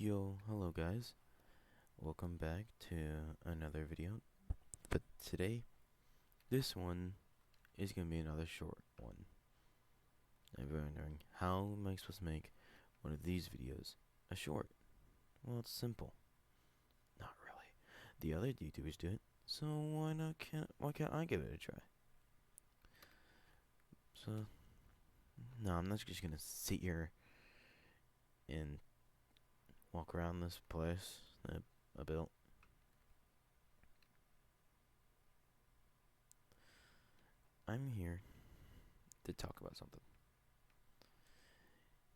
Yo, hello guys. Welcome back to another video. But today, this one is gonna be another short one. I'm wondering, how am I supposed to make one of these videos a short? Well, it's simple. Not really. The other YouTubers do it, so why can't I give it a try? So, no, I'm not just gonna sit here and walk around this place that I built. I'm here to talk about something.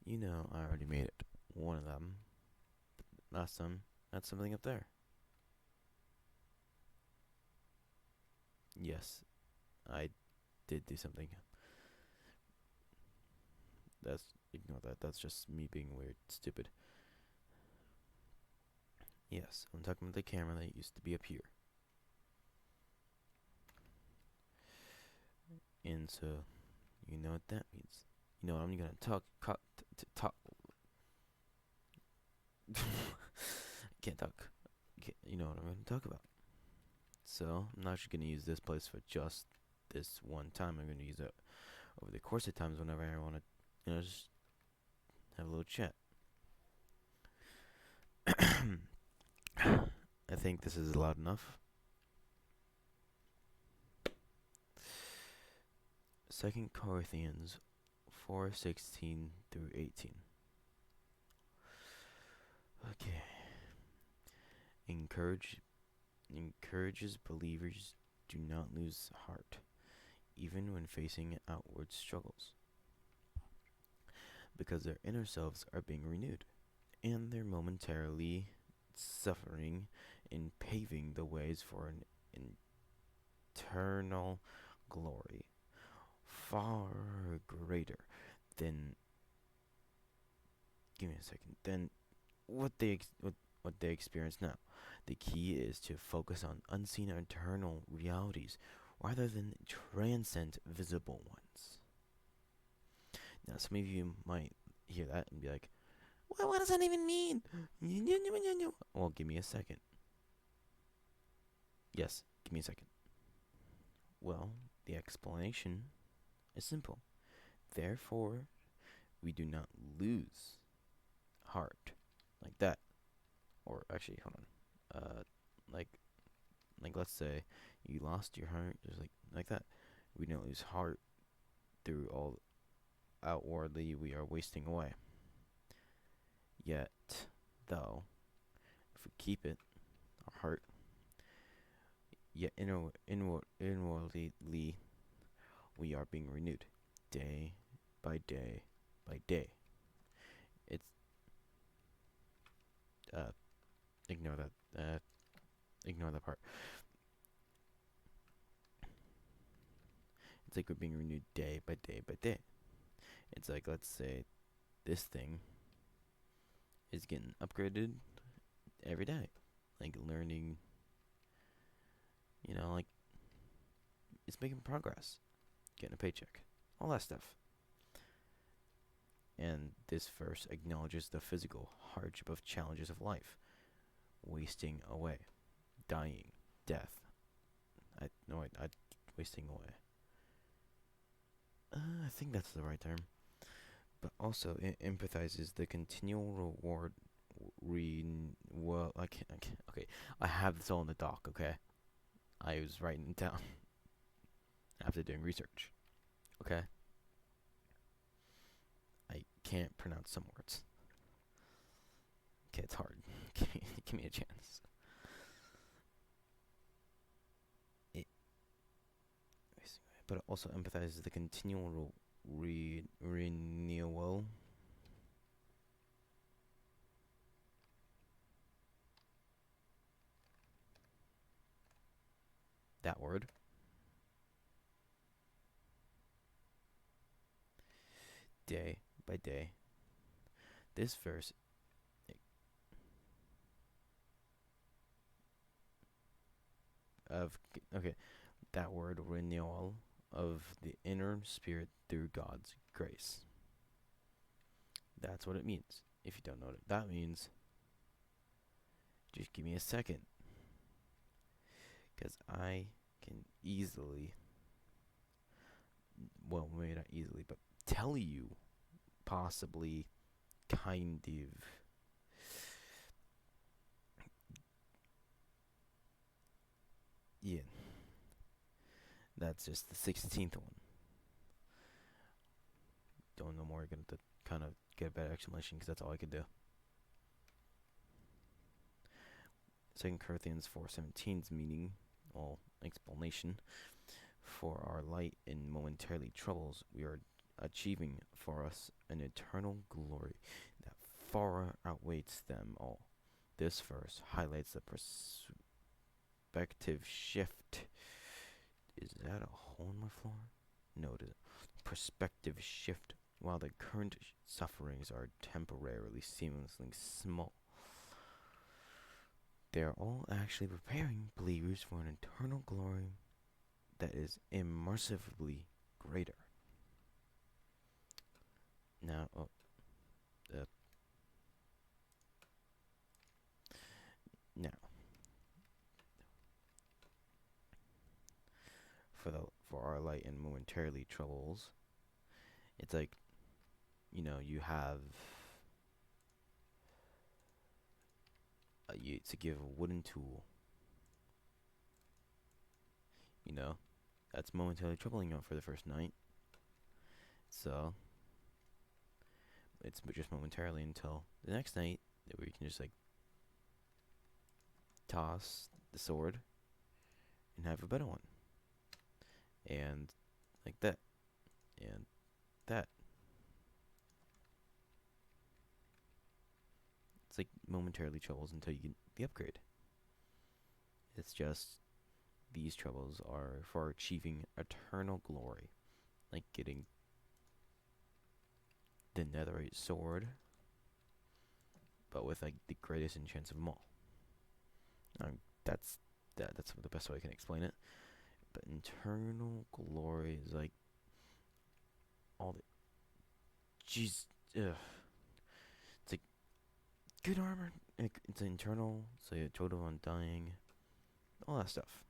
You know, I already made it. One of them. Last time, that's something up there. Yes, I did do something. Ignore that. That's just me being weird, stupid. Yes, I'm talking about the camera that used to be up here. And so, you know what that means. You know what I'm gonna talk. Can't talk. You know what I'm gonna talk about. So, I'm not just gonna use this place for just this one time. I'm gonna use it over the course of times whenever I wanna, just have a little chat. I think this is loud enough. 2 Corinthians 4:16 through 18. Okay. Encourages believers do not lose heart, even when facing outward struggles, because their inner selves are being renewed, and they're momentarily suffering in paving the ways for an eternal glory far greater than give me a second than what they experience now. The key is to focus on unseen eternal realities rather than transcend visible ones. Now, some of you might hear that and be like, well, what does that even mean? Well, give me a second. Yes, give me a second. Well, the explanation is simple. Therefore, we do not lose heart like that. Or actually, hold on. Like let's say you lost your heart, just like that. We don't lose heart through all outwardly we are wasting away. Yet, though, if we keep it, our heart, yet inwardly we are being renewed, day by day by day. It's uh, ignore that. Ignore that part. It's like we're being renewed day by day by day. It's like, let's say this thing is getting upgraded every day, like learning. Like it's making progress, getting a paycheck, all that stuff. And this verse acknowledges the physical hardship of challenges of life, wasting away, dying, death. I wasting away. I think that's the right term. But also, it empathizes the continual reward. Well, I can't. Okay, I have this all in the doc. Okay, I was writing it down after doing research. Okay, I can't pronounce some words. Okay, it's hard. Give me a chance. It, but it also empathizes the continual renewal. That word. Day by day. This verse of okay, that word renewal of the inner spirit through God's grace. That's what it means. If you don't know what that means, Just give me a second, because I can easily, well, maybe not easily, but tell you possibly kind of, yeah, that's just the 16th one. Don't know more, gonna kind of get a better explanation because that's all I could do. 2 Corinthians 4:17's meaning, well, explanation, for our light and momentarily troubles, we are achieving for us an eternal glory that far outweighs them all. This verse highlights the perspective shift. Is that a hole in my floor? No, it isn't. Perspective shift. While the current sufferings are temporarily seemingly small, they are all actually preparing believers for an eternal glory that is immersively greater. Now, uh, now, for our light and momentarily troubles, it's like, you have to give a wooden tool, that's momentarily troubling you for the first night. So it's just momentarily until the next night where you can just like toss the sword and have a better one, and like that, and that. It's like momentarily troubles until you get the upgrade. It's just these troubles are for achieving eternal glory, like getting the netherite sword, but with like the greatest enchants of them all. That's that's the best way I can explain it. But eternal glory is like all the jeez, ugh. It's like good armor. It's internal, so you total undying, all that stuff.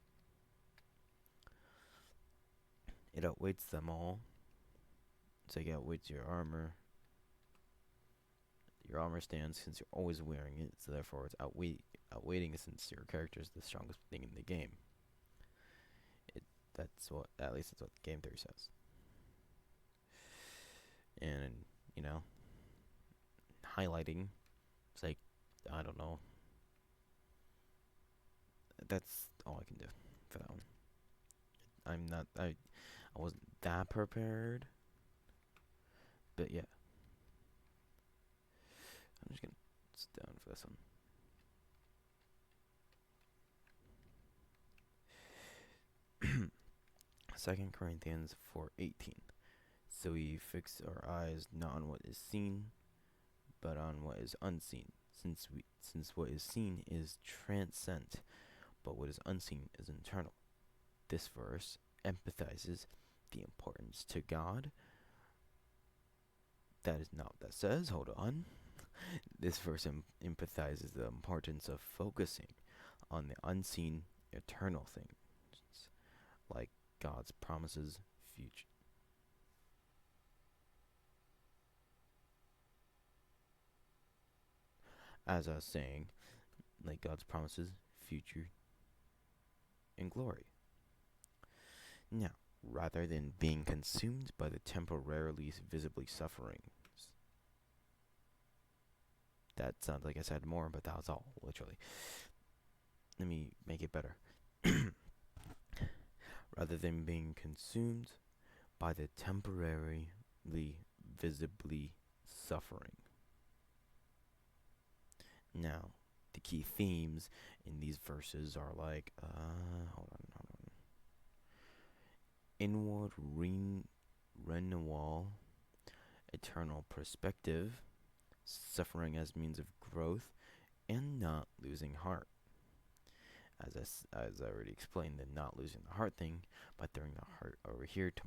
It outweighs them all. It's like it outweighs your armor. Your armor stands since you're always wearing it, so therefore it's outweighting since your character is the strongest thing in the game. That's what, at least that's what game theory says. And highlighting, it's like, I don't know. That's all I can do for that one. I wasn't that prepared, but yeah. I'm just gonna sit down for this one. 2 Corinthians 4:18. So we fix our eyes not on what is seen, but on what is unseen. Since what is seen is transcendent, but what is unseen is internal. This verse emphasizes the importance to God. That is not what that says. Hold on. This verse emphasizes the importance of focusing on the unseen, eternal things, like God's promises, future. As I was saying, like God's promises, future, and glory. Now, rather than being consumed by the temporarily visibly suffering. That sounds like I said more, but that was all, literally. Let me make it better. Rather than being consumed by the temporarily visibly suffering. Now, the key themes in these verses are like, hold on. Inward renewal, eternal perspective, suffering as means of growth, and not losing heart. As I already explained, the not losing the heart thing, by throwing the heart over here to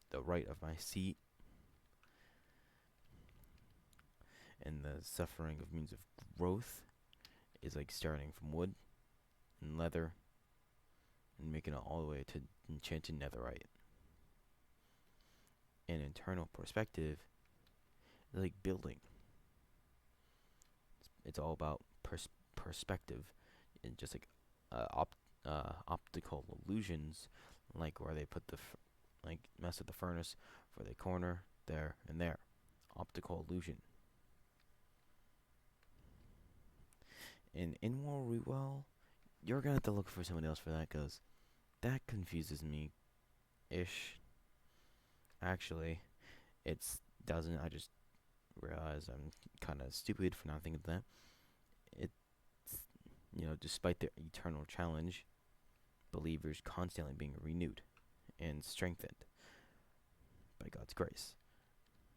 the right of my seat, and the suffering of means of growth is like starting from wood and leather and making it all the way to enchanted netherite. An internal perspective is like building. It's all about perspective, and just like optical illusions, like where they put like mess with the furnace for the corner there and there. Optical illusion. In War Well, you're gonna have to look for someone else for that, cause that confuses me, ish. Actually, it's doesn't. I just realized I'm kind of stupid for not thinking of that. It's, despite the eternal challenge, believers constantly being renewed and strengthened by God's grace.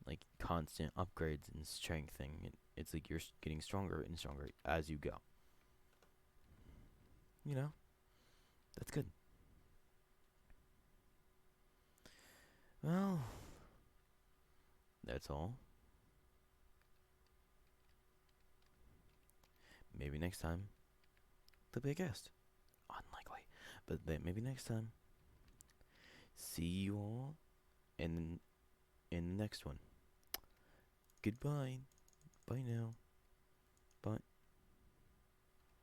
Like constant upgrades and strengthening. It's like you're getting stronger and stronger as you go. You know, that's good. Well, that's all. Maybe next time there'll be a guest. Unlikely, but then maybe next time. See you all in the next one. Goodbye. Bye now. Bye.